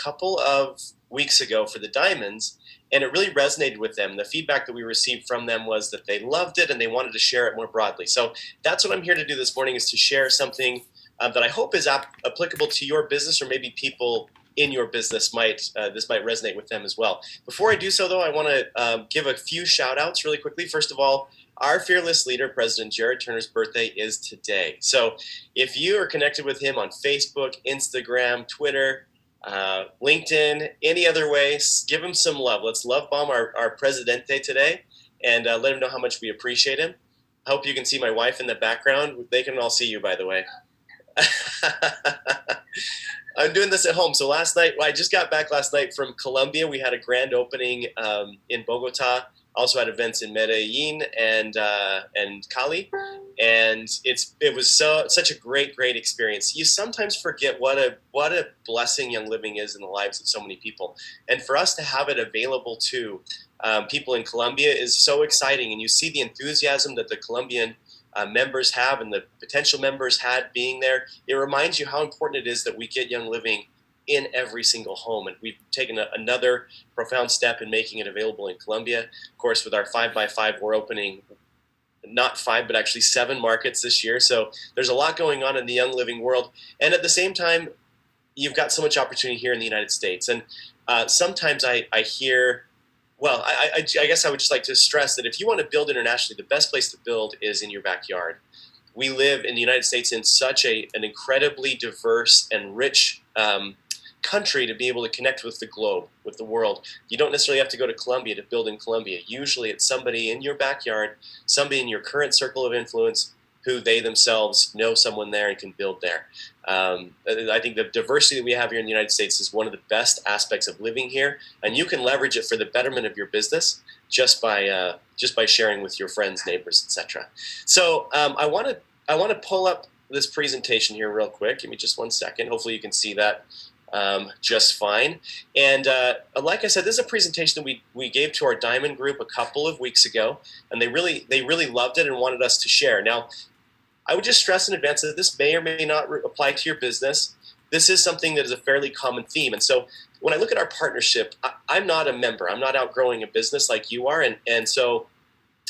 couple of weeks ago for the Diamonds, and it really resonated with them. The feedback that we received from them was that they loved it and they wanted to share it more broadly. So that's what I'm here to do this morning, is to share something that I hope is applicable to your business, or maybe people in your business this might resonate with them as well. Before I do so, though, I want to give a few shout outs really quickly. First of all, our fearless leader, President Jared Turner's birthday is today. So if you are connected with him on Facebook, Instagram, Twitter, LinkedIn, any other ways, give him some love. Let's love bomb our Presidente today, and let him know how much we appreciate him. I hope you can see my wife in the background. They can all see you, by the way. I'm doing this at home. So last night, I just got back last night from Colombia. We had a grand opening in Bogota. Also had events in Medellin and Cali, and it was such a great experience. You sometimes forget what a blessing Young Living is in the lives of so many people, and for us to have it available to people in Colombia is so exciting. And you see the enthusiasm that the Colombian members have and the potential members had being there. It reminds you how important it is that we get Young Living in every single home, and we've taken another profound step in making it available in Colombia. Of course, with our 5x5, we're opening not 5 but actually 7 markets this year, so there's a lot going on in the Young Living world. And at the same time, you've got so much opportunity here in the United States. And sometimes I hear, well, I guess I would just like to stress that if you want to build internationally, the best place to build is in your backyard. We live in the United States in such an incredibly diverse and rich country to be able to connect with the globe, with the world. You don't necessarily have to go to Colombia to build in Colombia. Usually it's somebody in your backyard, somebody in your current circle of influence who they themselves know someone there and can build there. I think the diversity that we have here in the United States is one of the best aspects of living here, and you can leverage it for the betterment of your business just by sharing with your friends, neighbors, etc. So I want to pull up this presentation here real quick. Give me just 1 second. Hopefully you can see that just fine. And like I said, this is a presentation that we gave to our Diamond group a couple of weeks ago, and they really loved it and wanted us to share. Now, I would just stress in advance that this may or may not apply to your business. This is something that is a fairly common theme. And so when I look at our partnership, I'm not a member. I'm not outgrowing a business like you are. And so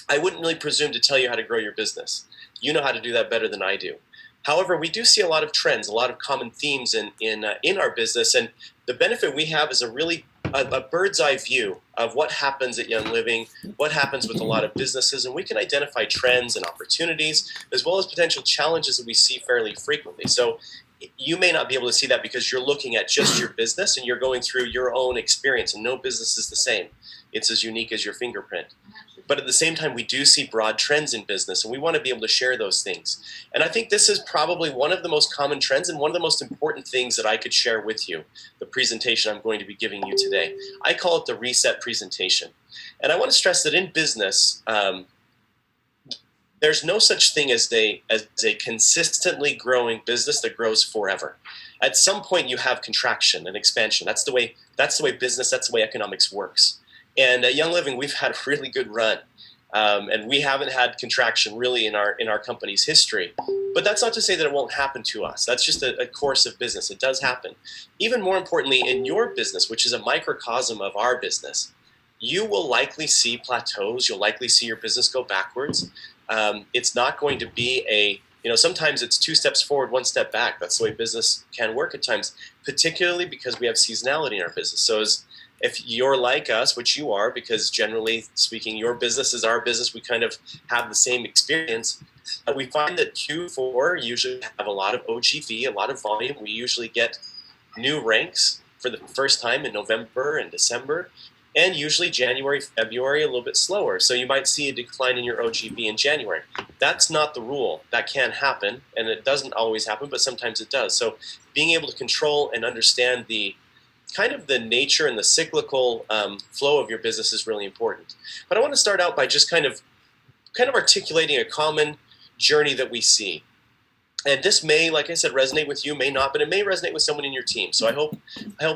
I wouldn't really presume to tell you how to grow your business. You know how to do that better than I do. However, we do see a lot of trends, a lot of common themes in our business. And the benefit we have is a bird's eye view of what happens at Young Living, what happens with a lot of businesses, and we can identify trends and opportunities, as well as potential challenges that we see fairly frequently. So you may not be able to see that because you're looking at just your business and you're going through your own experience, and no business is the same. It's as unique as your fingerprint. But at the same time, we do see broad trends in business, and we want to be able to share those things. And I think this is probably one of the most common trends and one of the most important things that I could share with you, the presentation I'm going to be giving you today. I call it the reset presentation. And I want to stress that in business, there's no such thing as a consistently growing business that grows forever. At some point, you have contraction and expansion. That's the way business, that's the way economics works. And at Young Living, we've had a really good run, and we haven't had contraction really in our company's history. But that's not to say that it won't happen to us. That's just a course of business. It does happen. Even more importantly, in your business, which is a microcosm of our business, you will likely see plateaus. You'll likely see your business go backwards. It's not going to be sometimes it's 2 steps forward, 1 step back. That's the way business can work at times, particularly because we have seasonality in our business. So if you're like us, which you are, because generally speaking, your business is our business, we kind of have the same experience. We find that Q4 usually have a lot of OGV, a lot of volume. We usually get new ranks for the first time in November and December, and usually January, February, a little bit slower. So you might see a decline in your OGV in January. That's not the rule. That can happen, and it doesn't always happen, but sometimes it does. So being able to control and understand the nature and the cyclical flow of your business is really important. But I want to start out by just kind of articulating a common journey that we see. And this may, like I said, resonate with you, may not, but it may resonate with someone in your team. So I hope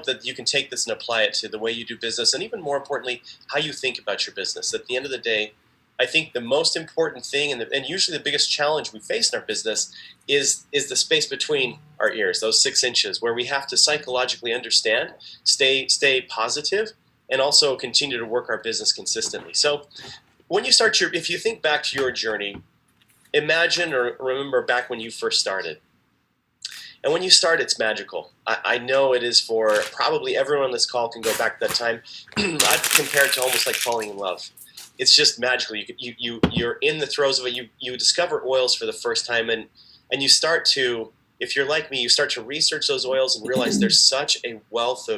that you can take this and apply it to the way you do business, and even more importantly, how you think about your business. At the end of the day, I think the most important thing, and usually the biggest challenge we face in our business, is the space between our ears, those 6 inches, where we have to psychologically understand, stay positive, and also continue to work our business consistently. So when you start if you think back to your journey, imagine or remember back when you first started. And when you start, it's magical. I know it is for probably everyone on this call can go back to that time. I'd compare it to almost like falling in love. It's just magical. You're in the throes of it. You discover oils for the first time, and you start to, if you're like me, you start to research those oils and realize there's such a wealth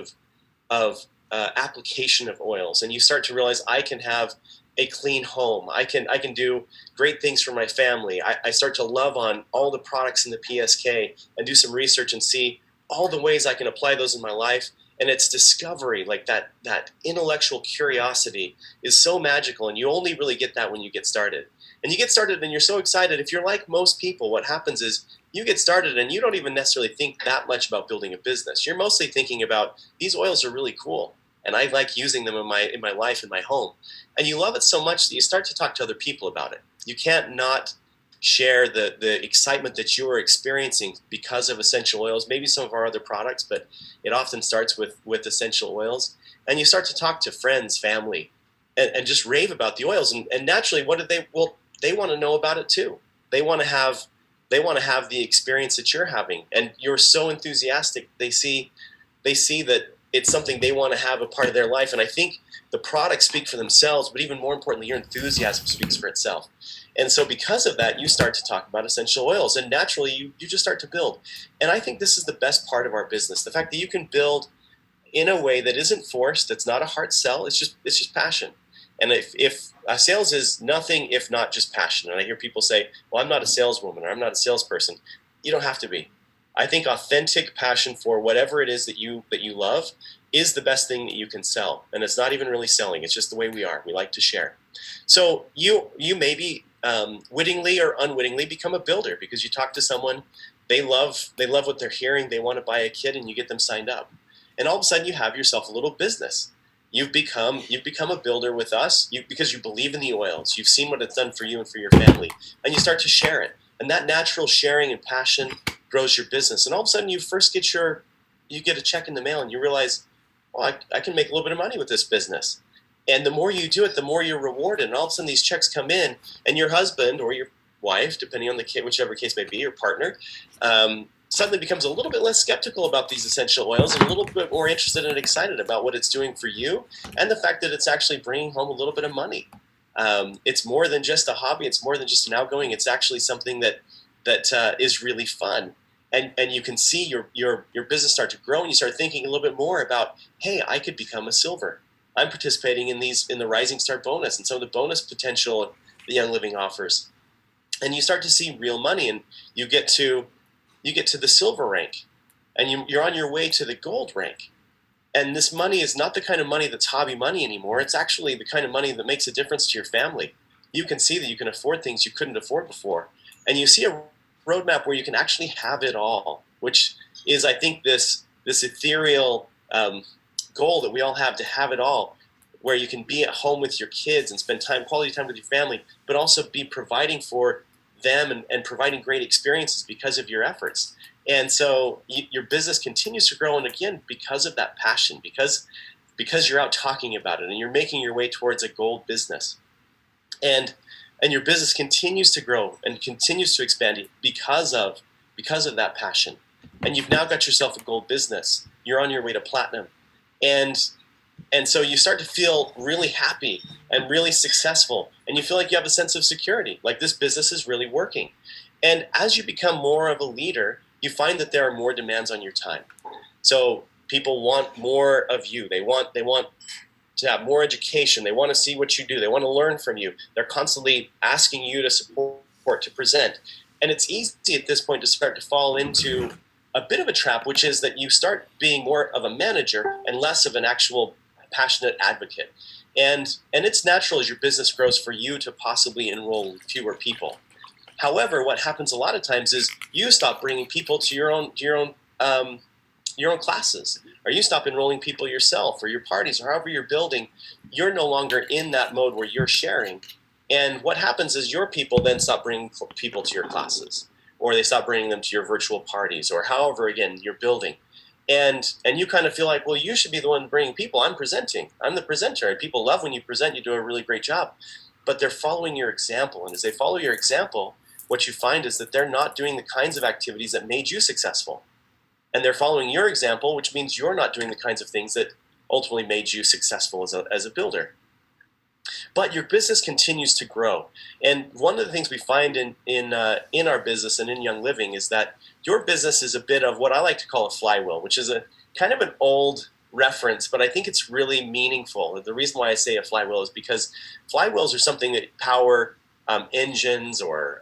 of application of oils, and you start to realize I can have a clean home. I can do great things for my family. I start to love on all the products in the PSK and do some research and see all the ways I can apply those in my life. And it's discovery, like that intellectual curiosity is so magical, and you only really get that when you get started. And you get started and you're so excited. If you're like most people, what happens is you get started and you don't even necessarily think that much about building a business. You're mostly thinking about, these oils are really cool, and I like using them in my life, in my home. And you love it so much that you start to talk to other people about it. You can't not share the excitement that you are experiencing because of essential oils, maybe some of our other products, but it often starts with essential oils. And you start to talk to friends, family, and just rave about the oils. And naturally, what do they? Well, they want to know about it too. They want to have the experience that you're having, and you're so enthusiastic. They see that it's something they want to have a part of their life. And I think the products speak for themselves, but even more importantly, your enthusiasm speaks for itself. And so because of that, you start to talk about essential oils, and naturally you just start to build. And I think this is the best part of our business, the fact that you can build in a way that isn't forced, it's not a hard sell, it's just passion. And if sales is nothing if not just passion, and I hear people say, well, I'm not a saleswoman, or I'm not a salesperson. You don't have to be. I think authentic passion for whatever it is that you love is the best thing that you can sell. And it's not even really selling, it's just the way we are. We like to share. So you maybe wittingly or unwittingly become a builder because you talk to someone, they love what they're hearing, they want to buy a kit, and you get them signed up. And all of a sudden you have yourself a little business. You've become a builder with us because you believe in the oils. You've seen what it's done for you and for your family, and you start to share it. And that natural sharing and passion grows your business. And all of a sudden you get a check in the mail and you realize, well, I can make a little bit of money with this business. And the more you do it, the more you're rewarded. And all of a sudden these checks come in, and your husband or your wife, depending on whichever case may be, your partner, suddenly becomes a little bit less skeptical about these essential oils and a little bit more interested and excited about what it's doing for you, and the fact that it's actually bringing home a little bit of money. It's more than just a hobby. It's more than just an outgoing. It's actually something that is really fun. And you can see your business start to grow, and you start thinking a little bit more about, hey, I could become a silver. I'm participating in the Rising Star bonus and some of the bonus potential that Young Living offers. And you start to see real money, and you get to the silver rank, and you're on your way to the gold rank. And this money is not the kind of money that's hobby money anymore. It's actually the kind of money that makes a difference to your family. You can see that you can afford things you couldn't afford before. And you see a roadmap where you can actually have it all, which is, I think, this ethereal goal that we all have, to have it all, where you can be at home with your kids and spend quality time with your family, but also be providing for them and providing great experiences because of your efforts. And so your business continues to grow, and again, because of that passion, because you're out talking about it and you're making your way towards a gold business. And your business continues to grow and continues to expand because of that passion. And you've now got yourself a gold business. You're on your way to platinum. And so you start to feel really happy and really successful, and you feel like you have a sense of security, like this business is really working. And as you become more of a leader, you find that there are more demands on your time. So people want more of you. They want to have more education. They want to see what you do. They want to learn from you. They're constantly asking you to support, to present. And it's easy at this point to start to fall into a bit of a trap, which is that you start being more of a manager and less of an actual passionate advocate. And it's natural as your business grows for you to possibly enroll fewer people. However, what happens a lot of times is you stop bringing people to your own classes, or you stop enrolling people yourself, or your parties, or however you're building. You're no longer in that mode where you're sharing, And what happens is your people then stop bringing people to your classes, or they stop bringing them to your virtual parties, or however, again, you're building. And you kind of feel like, well, you should be the one bringing people. I'm presenting. I'm the presenter. And people love when you present. You do a really great job. But they're following your example. And as they follow your example, what you find is that they're not doing the kinds of activities that made you successful. And they're following your example, which means you're not doing the kinds of things that ultimately made you successful as a builder. But your business continues to grow. And one of the things we find in our business and in Young Living is that your business is a bit of what I like to call a flywheel, which is a kind of an old reference, but I think it's really meaningful. The reason why I say a flywheel is because flywheels are something that power engines, or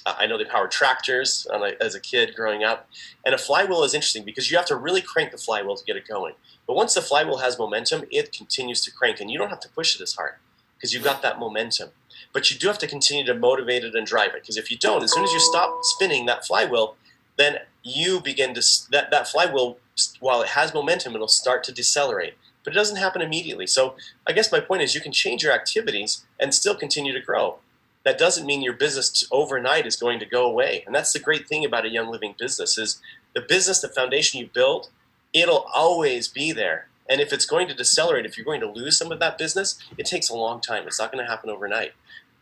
I know they power tractors as a kid growing up. And a flywheel is interesting because you have to really crank the flywheel to get it going. But once the flywheel has momentum, it continues to crank, and you don't have to push it as hard because you've got that momentum. But you do have to continue to motivate it and drive it, because if you don't, as soon as you stop spinning that flywheel, then you begin to, that flywheel, while it has momentum, it'll start to decelerate. But it doesn't happen immediately. So I guess my point is you can change your activities and still continue to grow. That doesn't mean your business overnight is going to go away. And that's the great thing about a Young Living business is the business, the foundation you build, it'll always be there. And if it's going to decelerate, if you're going to lose some of that business, it takes a long time. It's not going to happen overnight.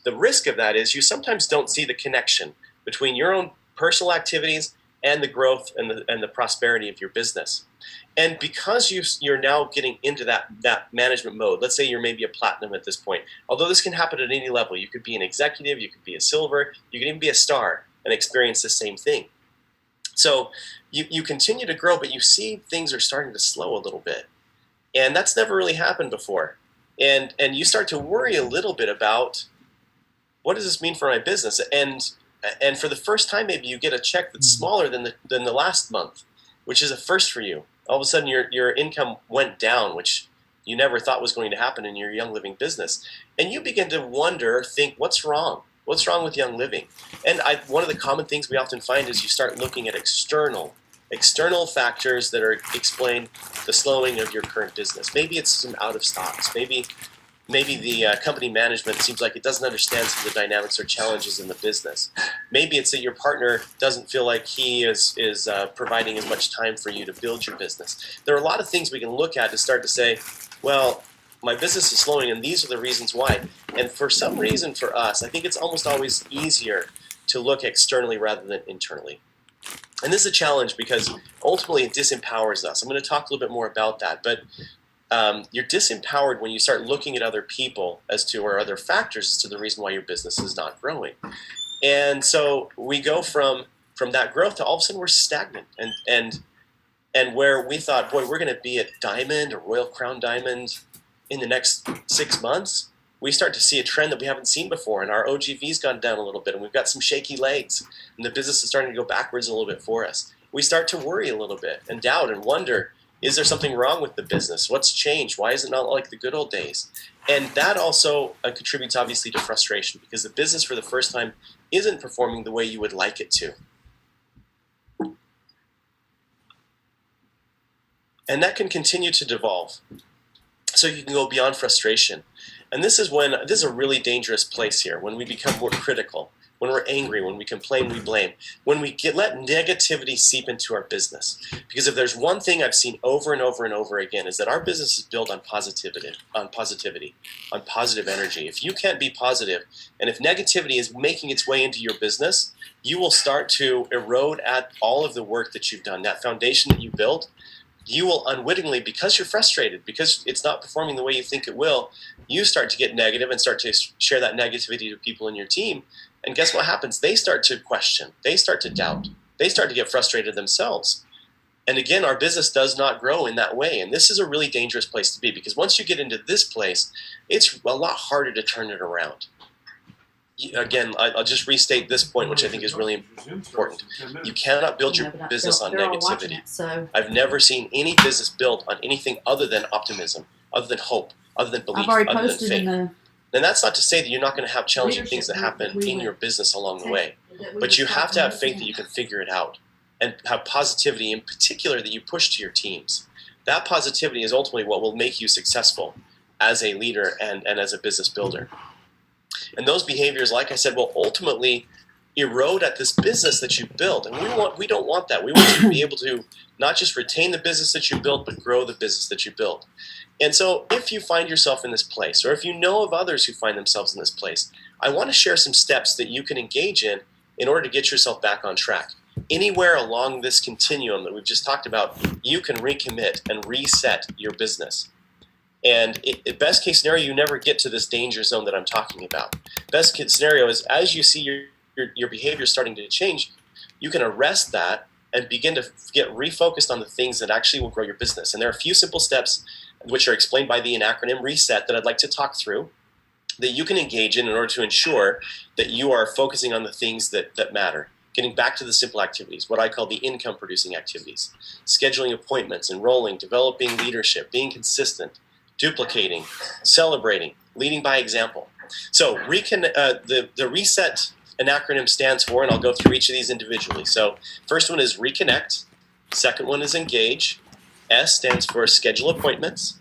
The risk of that is you sometimes don't see the connection between your own personal activities and the growth and the prosperity of your business. And because you're now getting into that management mode, let's say you're maybe a platinum at this point, although this can happen at any level. You could be an executive, you could be a silver, you could even be a star and experience the same thing. So you continue to grow, but you see things are starting to slow a little bit. And that's never really happened before. And you start to worry a little bit about, what does this mean for my business? And for the first time, maybe you get a check that's smaller than the last month, which is a first for you. All of a sudden, your income went down, which you never thought was going to happen in your Young Living business. And you begin to think, what's wrong? What's wrong with Young Living? And one of the common things we often find is you start looking at external factors that explain the slowing of your current business. Maybe it's some out of stocks. Maybe the company management seems like it doesn't understand some of the dynamics or challenges in the business. Maybe it's that your partner doesn't feel like he is providing as much time for you to build your business. There are a lot of things we can look at to start to say, well, my business is slowing, and these are the reasons why. And for some reason for us, I think it's almost always easier to look externally rather than internally. And this is a challenge because ultimately it disempowers us. I'm going to talk a little bit more about that, but you're disempowered when you start looking at other people or other factors as to the reason why your business is not growing. And so we go from that growth to all of a sudden we're stagnant. And where we thought, boy, we're going to be at Diamond or Royal Crown Diamond in the next 6 months, we start to see a trend that we haven't seen before, and our OGV's gone down a little bit, and we've got some shaky legs, and the business is starting to go backwards a little bit for us. We start to worry a little bit and doubt and wonder, is there something wrong with the business? What's changed? Why is it not like the good old days? And that also contributes obviously to frustration, because the business for the first time isn't performing the way you would like it to. And that can continue to devolve. So you can go beyond frustration. And this is a really dangerous place here, when we become more critical, when we're angry, when we complain, we blame, when we let negativity seep into our business. Because if there's one thing I've seen over and over and over again, is that our business is built on positivity, on positive energy. If you can't be positive, and if negativity is making its way into your business, you will start to erode at all of the work that you've done, that foundation that you built. You will unwittingly, because you're frustrated, because it's not performing the way you think it will, you start to get negative and start to share that negativity to people in your team. And guess what happens? They start to question. They start to doubt. They start to get frustrated themselves. And again, our business does not grow in that way. And this is a really dangerous place to be, because once you get into this place, it's a lot harder to turn it around. Again, I'll just restate this point, which I think is really important. You cannot build your business on negativity. I've never seen any business built on anything other than optimism, other than hope, other than belief, other than faith. And that's not to say that you're not going to have challenging things that happen in your business along the way. But you have to have faith that you can figure it out, and have positivity in particular that you push to your teams. That positivity is ultimately what will make you successful as a leader and as a business builder. And those behaviors, like I said, will ultimately erode at this business that you built. And we don't want that. We want you to be able to not just retain the business that you built, but grow the business that you built. And so if you find yourself in this place, or if you know of others who find themselves in this place, I want to share some steps that you can engage in order to get yourself back on track. Anywhere along this continuum that we've just talked about, you can recommit and reset your business. And best case scenario, you never get to this danger zone that I'm talking about. Best case scenario is as you see your behavior starting to change, you can arrest that and begin to get refocused on the things that actually will grow your business. And there are a few simple steps which are explained by the acronym RESET that I'd like to talk through that you can engage in order to ensure that you are focusing on the things that matter. Getting back to the simple activities, what I call the income producing activities. Scheduling appointments, enrolling, developing leadership, being consistent, duplicating, celebrating, leading by example. So the RESET an acronym stands for, and I'll go through each of these individually. So first one is reconnect, second one is engage, S stands for schedule appointments,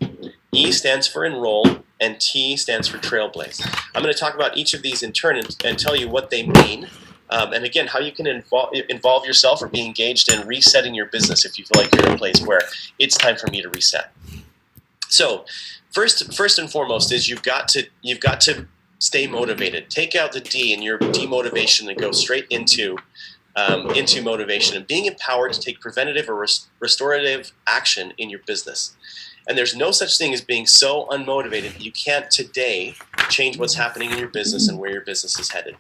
E stands for enroll, and T stands for trailblaze. I'm going to talk about each of these in turn and tell you what they mean, and again, how you can involve yourself or be engaged in resetting your business if you feel like you're in a place where it's time for me to reset. So first and foremost is you've got to stay motivated. Take out the D in your demotivation and go straight into motivation and being empowered to take preventative or restorative action in your business. And there's no such thing as being so unmotivated that you can't today change what's happening in your business and where your business is headed.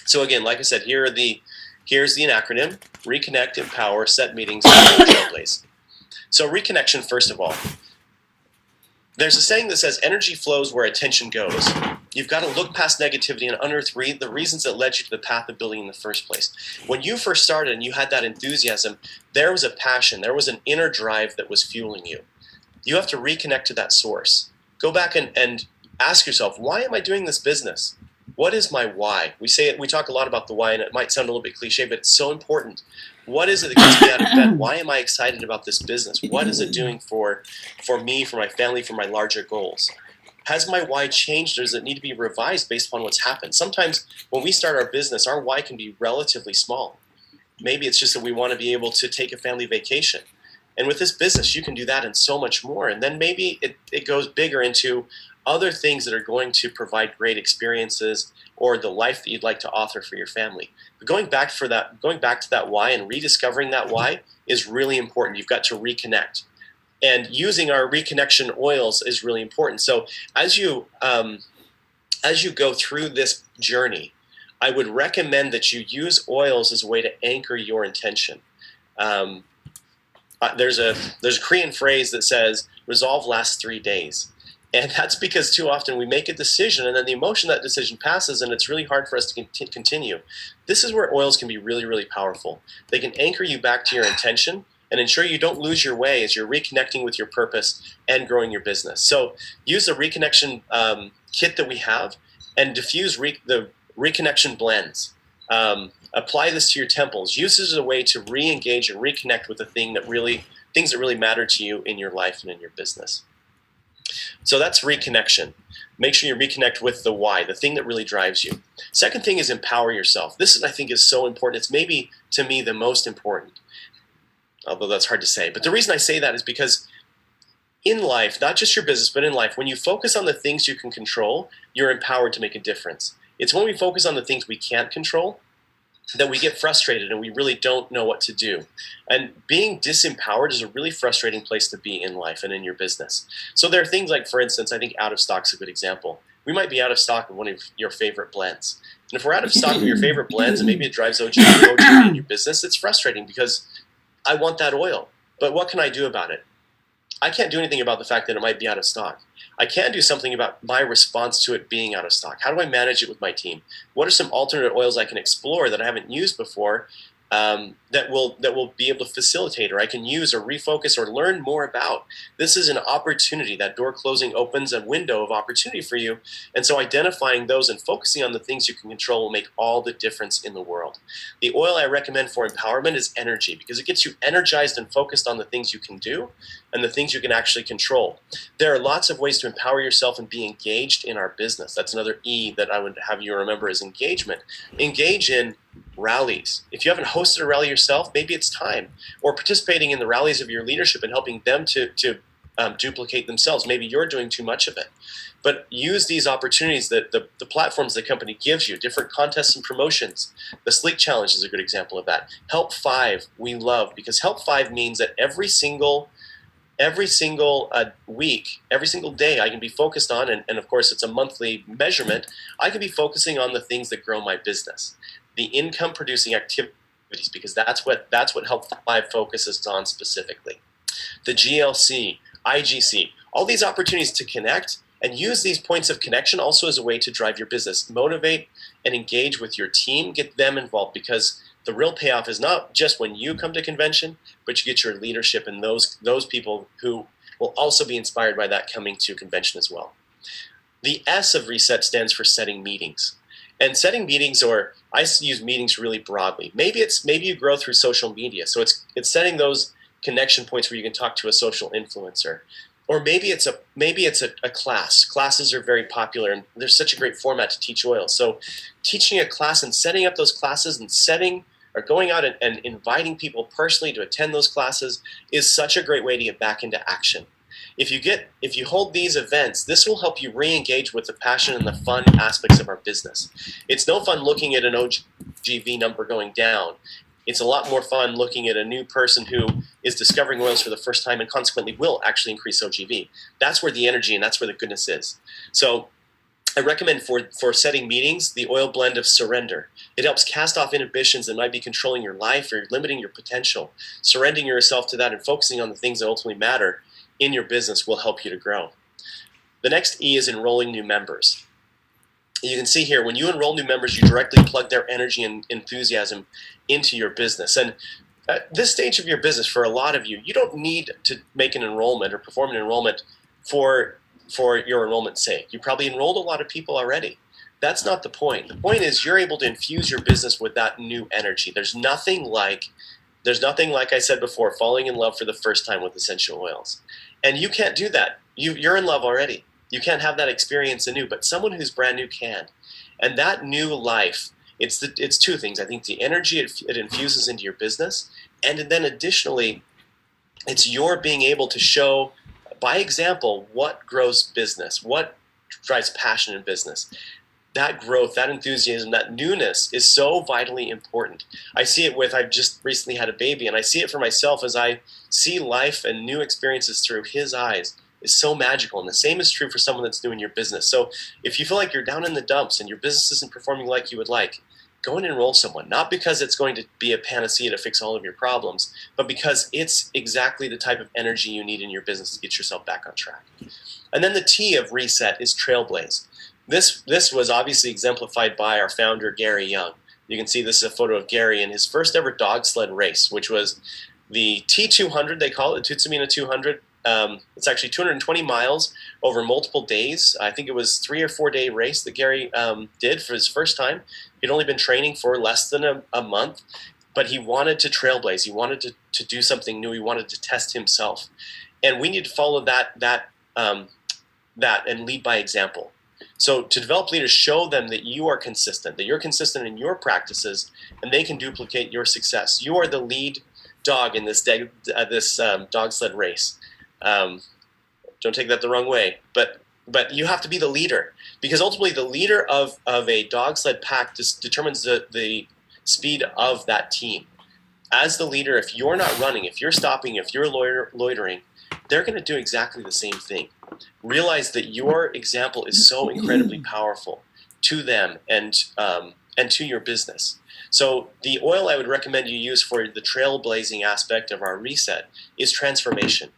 So again, like I said, here's the acronym: reconnect, empower, set meetings, and trailblaze. So reconnection, first of all. There's a saying that says energy flows where attention goes. You've got to look past negativity and unearth the reasons that led you to the path of building in the first place. When you first started and you had that enthusiasm, there was a passion, there was an inner drive that was fueling you. You have to reconnect to that source. Go back and ask yourself, why am I doing this business? What is my why? We talk a lot about the why, and it might sound a little bit cliche, but it's so important. What is it that gets me out of bed? Why am I excited about this business? What is it doing for me, for my family, for my larger goals? Has my why changed, or does it need to be revised based upon what's happened? Sometimes when we start our business, our why can be relatively small. Maybe it's just that we want to be able to take a family vacation. And with this business, you can do that and so much more. And then maybe it goes bigger into other things that are going to provide great experiences or the life that you'd like to author for your family. But going back to that why and rediscovering that why is really important. You've got to reconnect. And using our reconnection oils is really important. So as you go through this journey, I would recommend that you use oils as a way to anchor your intention. There's a Korean phrase that says, resolve lasts 3 days. And that's because too often we make a decision and then the emotion of that decision passes and it's really hard for us to continue. This is where oils can be really, really powerful. They can anchor you back to your intention and ensure you don't lose your way as you're reconnecting with your purpose and growing your business. So use the reconnection kit that we have and diffuse the reconnection blends. Apply this to your temples. Use this as a way to re-engage and reconnect with the things that really matter to you in your life and in your business. So that's reconnection. Make sure you reconnect with the why, the thing that really drives you. Second thing is empower yourself. This, I think, is so important. It's maybe, to me, the most important, although that's hard to say. But the reason I say that is because in life, not just your business, but in life, when you focus on the things you can control, you're empowered to make a difference. It's when we focus on the things we can't control that we get frustrated and we really don't know what to do. And being disempowered is a really frustrating place to be in life and in your business. So there are things like, for instance, I think out of stock is a good example. We might be out of stock of one of your favorite blends. And if we're out of stock of your favorite blends and maybe it drives OG in your business, it's frustrating because I want that oil. But what can I do about it? I can't do anything about the fact that it might be out of stock. I can do something about my response to it being out of stock. How do I manage it with my team? What are some alternate oils I can explore that I haven't used before that will be able to facilitate, or I can use, or refocus, or learn more about. This is an opportunity. That door closing opens a window of opportunity for you, and so identifying those and focusing on the things you can control will make all the difference in the world. The oil I recommend for empowerment is energy, because it gets you energized and focused on the things you can do and the things you can actually control. There are lots of ways to empower yourself and be engaged in our business. That's another E that I would have you remember, is engagement. Engage in rallies. If you haven't hosted a rally yourself, maybe it's time. Or participating in the rallies of your leadership and helping them to duplicate themselves. Maybe you're doing too much of it. But use these opportunities, that the platforms the company gives you, different contests and promotions. The Sleek Challenge is a good example of that. Help 5 we love, because Help 5 means that every single week, every single day, I can be focused on, and of course it's a monthly measurement, I can be focusing on the things that grow my business, the income producing activities, because that's what Help 5 focuses on specifically. The GLC, IGC, all these opportunities to connect, and use these points of connection also as a way to drive your business. Motivate and engage with your team, get them involved, because the real payoff is not just when you come to convention, but you get your leadership and those people who will also be inspired by that coming to convention as well. The S of Reset stands for setting meetings. And setting meetings, or I use meetings really broadly. Maybe you grow through social media, so it's setting those connection points where you can talk to a social influencer. Or maybe it's a class. Classes are very popular, and there's such a great format to teach oil. So teaching a class and setting up those classes and going out and inviting people personally to attend those classes is such a great way to get back into action. If you hold these events, this will help you re-engage with the passion and the fun aspects of our business. It's no fun looking at an OGV number going down. It's a lot more fun looking at a new person who is discovering oils for the first time and consequently will actually increase OGV. That's where the energy and that's where the goodness is. So I recommend for setting meetings, the oil blend of surrender. It helps cast off inhibitions that might be controlling your life or limiting your potential. Surrendering yourself to that and focusing on the things that ultimately matter in your business will help you to grow. The next E is enrolling new members. You can see here, when you enroll new members, you directly plug their energy and enthusiasm into your business. And at this stage of your business, for a lot of you, you don't need to make an enrollment or perform an enrollment for your enrollment's sake. You probably enrolled a lot of people already. That's not the point. The point is you're able to infuse your business with that new energy. There's nothing like I said before, falling in love for the first time with essential oils. And you can't do that. You're in love already. You can't have that experience anew, but someone who's brand new can. And that new life, it's two things. I think the energy it infuses into your business, and then additionally, it's your being able to show by example what grows business, what drives passion in business. That growth, that enthusiasm, that newness is so vitally important. I see it I've just recently had a baby, and I see it for myself as I see life and new experiences through his eyes. Is so magical, and the same is true for someone that's new in your business. So if you feel like you're down in the dumps and your business isn't performing like you would like, go and enroll someone, not because it's going to be a panacea to fix all of your problems, but because it's exactly the type of energy you need in your business to get yourself back on track. And then the T of reset is trailblaze. This was obviously exemplified by our founder, Gary Young. You can see this is a photo of Gary in his first ever dog sled race, which was the T200, they call it, the Tutsamina 200. It's actually 220 miles over multiple days. I think it was 3 or 4 day race that Gary did for his first time. He'd only been training for less than a month, but he wanted to trailblaze. He wanted to do something new. He wanted to test himself. And we need to follow that and lead by example. So to develop leaders, show them that you are consistent, that you're consistent in your practices, and they can duplicate your success. You are the lead dog in this dog sled race. Don't take that the wrong way, but you have to be the leader, because ultimately the leader of a dog sled pack determines the speed of that team. As the leader, if you're not running, if you're stopping, if you're loitering, they're going to do exactly the same thing. Realize that your example is so incredibly powerful to them and to your business. So the oil I would recommend you use for the trailblazing aspect of our reset is transformation.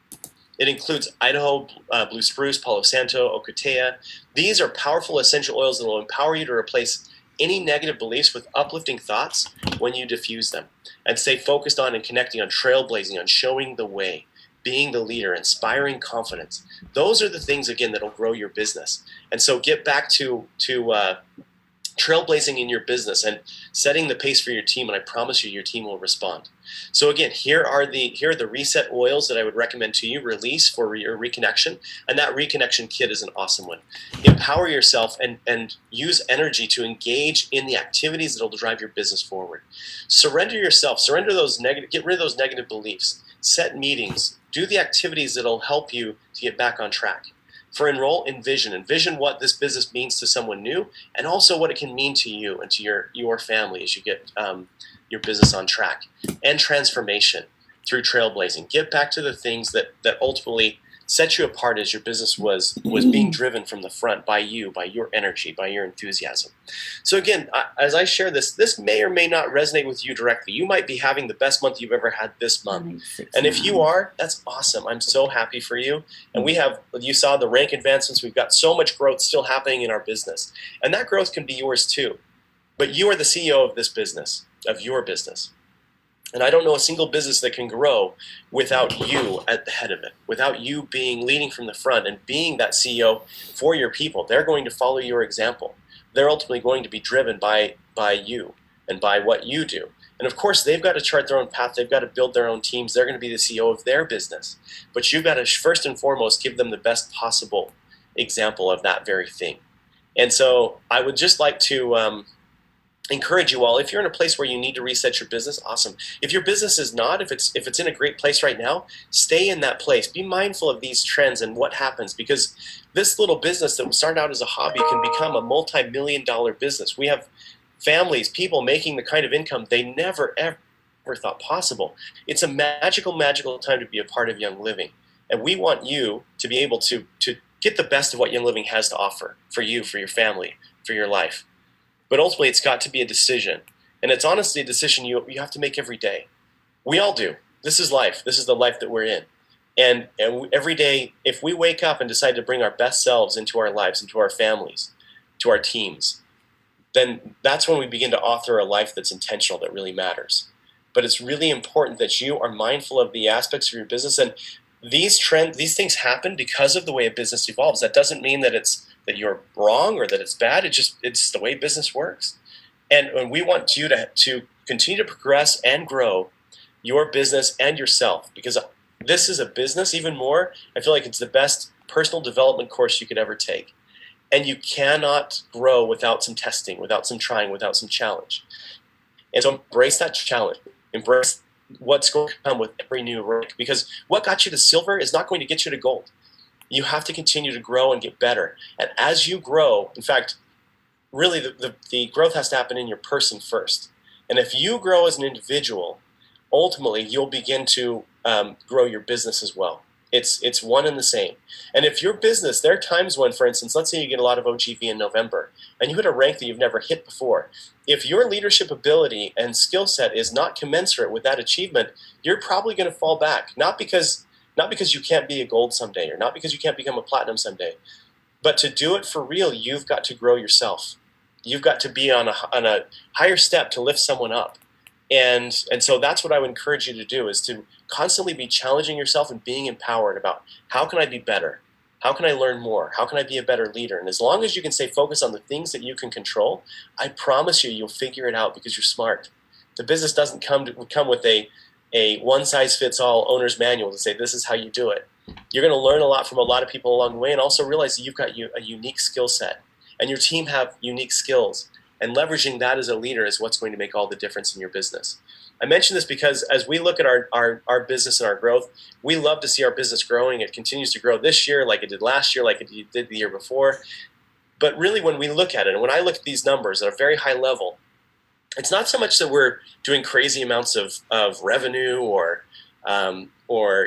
It includes Idaho Blue Spruce, Palo Santo, Ocotea. These are powerful essential oils that will empower you to replace any negative beliefs with uplifting thoughts when you diffuse them, and stay focused on and connecting on trailblazing, on showing the way, being the leader, inspiring confidence. Those are the things, again, that'll grow your business. And so get back to trailblazing in your business and setting the pace for your team, and I promise you your team will respond. So again, here are the reset oils that I would recommend to you. Release for your reconnection, and that reconnection kit is an awesome one. Empower yourself and use energy to engage in the activities that will drive your business forward. Surrender yourself, surrender those negative, get rid of those negative beliefs, set meetings, do the activities that'll help you to get back on track. For enroll, envision what this business means to someone new, and also what it can mean to you and to your family as you get your business on track. And transformation through trailblazing. Get back to the things that ultimately set you apart as your business was being driven from the front by you, by your energy, by your enthusiasm. So again, as I share this may or may not resonate with you directly. You might be having the best month you've ever had this month. And if you are, that's awesome. I'm so happy for you. And you saw the rank advancements. We've got so much growth still happening in our business. And that growth can be yours too. But you are the CEO of this business, of your business. And I don't know a single business that can grow without you at the head of it, without you leading from the front and being that CEO for your people. They're going to follow your example. They're ultimately going to be driven by you and by what you do. And of course, they've got to chart their own path. They've got to build their own teams. They're going to be the CEO of their business. But you've got to first and foremost give them the best possible example of that very thing. And so I would just like to encourage you all, if you're in a place where you need to reset your business, awesome. If your business is not, if it's in a great place right now, stay in that place. Be mindful of these trends and what happens, because this little business that started out as a hobby can become a multi-million-dollar business. We have families, people making the kind of income they never ever thought possible. It's a magical time to be a part of Young Living, and we want you to be able to get the best of what Young Living has to offer for you, for your family, for your life. But ultimately, it's got to be a decision. And it's honestly a decision you have to make every day. We all do. This is life. This is the life that we're in. And every day, if we wake up and decide to bring our best selves into our lives, into our families, to our teams, then that's when we begin to author a life that's intentional, that really matters. But it's really important that you are mindful of the aspects of your business. And these things happen because of the way a business evolves. That doesn't mean that that you're wrong or that it's bad. It's the way business works. And we want you to continue to progress and grow your business and yourself, because this is a business. Even more, I feel like it's the best personal development course you could ever take. And you cannot grow without some testing, without some trying, without some challenge. And so embrace that challenge. Embrace what's going to come with every new rank, because what got you to silver is not going to get you to gold. You have to continue to grow and get better. And as you grow, in fact, really the growth has to happen in your person first. And if you grow as an individual, ultimately you'll begin to grow your business as well. It's one and the same. And if your business, there are times when, for instance, let's say you get a lot of OGV in November and you hit a rank that you've never hit before. If your leadership ability and skill set is not commensurate with that achievement, you're probably going to fall back. Not because you can't be a gold someday, or not because you can't become a platinum someday, but to do it for real, you've got to grow yourself. You've got to be on a higher step to lift someone up. And so that's what I would encourage you to do, is to constantly be challenging yourself and being empowered about, how can I be better? How can I learn more? How can I be a better leader? And as long as you can stay focused on the things that you can control, I promise you, you'll figure it out, because you're smart. The business doesn't come with a one-size-fits-all owner's manual to say this is how you do it. You're going to learn a lot from a lot of people along the way, and also realize that you've got a unique skill set, and your team have unique skills. And leveraging that as a leader is what's going to make all the difference in your business. I mention this because as we look at our business and our growth, we love to see our business growing. It continues to grow this year like it did last year, like it did the year before. But really, when we look at it, and when I look at these numbers at a very high level, it's not so much that we're doing crazy amounts of revenue or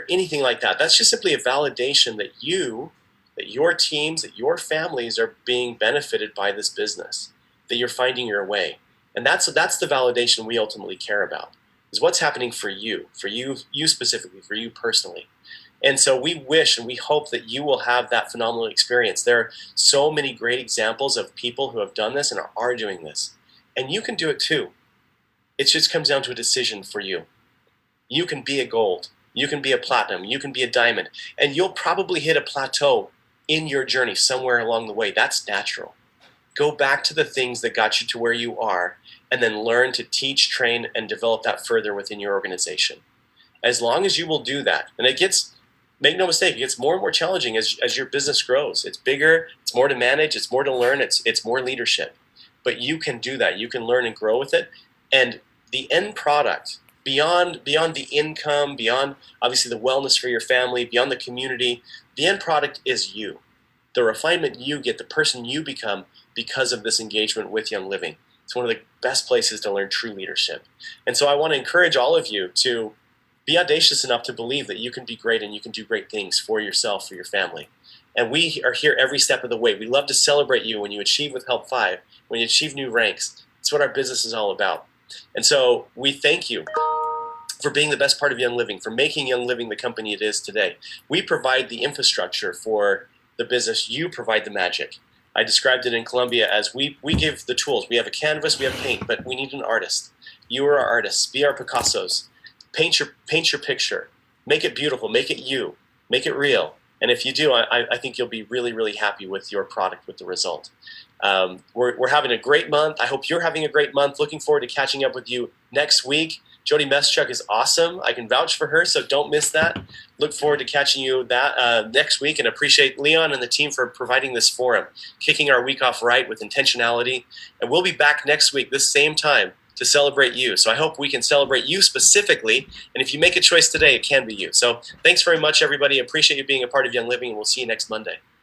anything like that. That's just simply a validation that your teams, that your families are being benefited by this business, that you're finding your way. And that's the validation we ultimately care about, is what's happening for you specifically, for you personally. And so we wish and we hope that you will have that phenomenal experience. There are so many great examples of people who have done this and are doing this. And you can do it too. It just comes down to a decision for you. You can be a gold. You can be a platinum. You can be a diamond. And you'll probably hit a plateau in your journey somewhere along the way. That's natural. Go back to the things that got you to where you are, and then learn to teach, train, and develop that further within your organization. As long as you will do that, and it gets, make no mistake, it gets more and more challenging as your business grows. It's bigger, it's more to manage, it's more to learn, it's more leadership. But you can do that. You can learn and grow with it. And the end product, beyond the income, beyond obviously the wellness for your family, beyond the community, the end product is you. The refinement you get, the person you become because of this engagement with Young Living. It's one of the best places to learn true leadership. And so I want to encourage all of you to be audacious enough to believe that you can be great and you can do great things for yourself, for your family. And we are here every step of the way. We love to celebrate you when you achieve with Help 5, when you achieve new ranks. It's what our business is all about. And so we thank you for being the best part of Young Living, for making Young Living the company it is today. We provide the infrastructure for the business. You provide the magic. I described it in Colombia as we give the tools. We have a canvas, we have paint, but we need an artist. You are our artists. Be our Picassos. Paint your picture. Make it beautiful. Make it you. Make it real. And if you do, I think you'll be really, really happy with your product, with the result. We're having a great month. I hope you're having a great month. Looking forward to catching up with you next week. Jody Meschuk is awesome. I can vouch for her, so don't miss that. Look forward to catching you that next week, and appreciate Leon and the team for providing this forum, kicking our week off right with intentionality. And we'll be back next week, this same time, to celebrate you. So I hope we can celebrate you specifically. And if you make a choice today, it can be you. So thanks very much, everybody. Appreciate you being a part of Young Living, and we'll see you next Monday.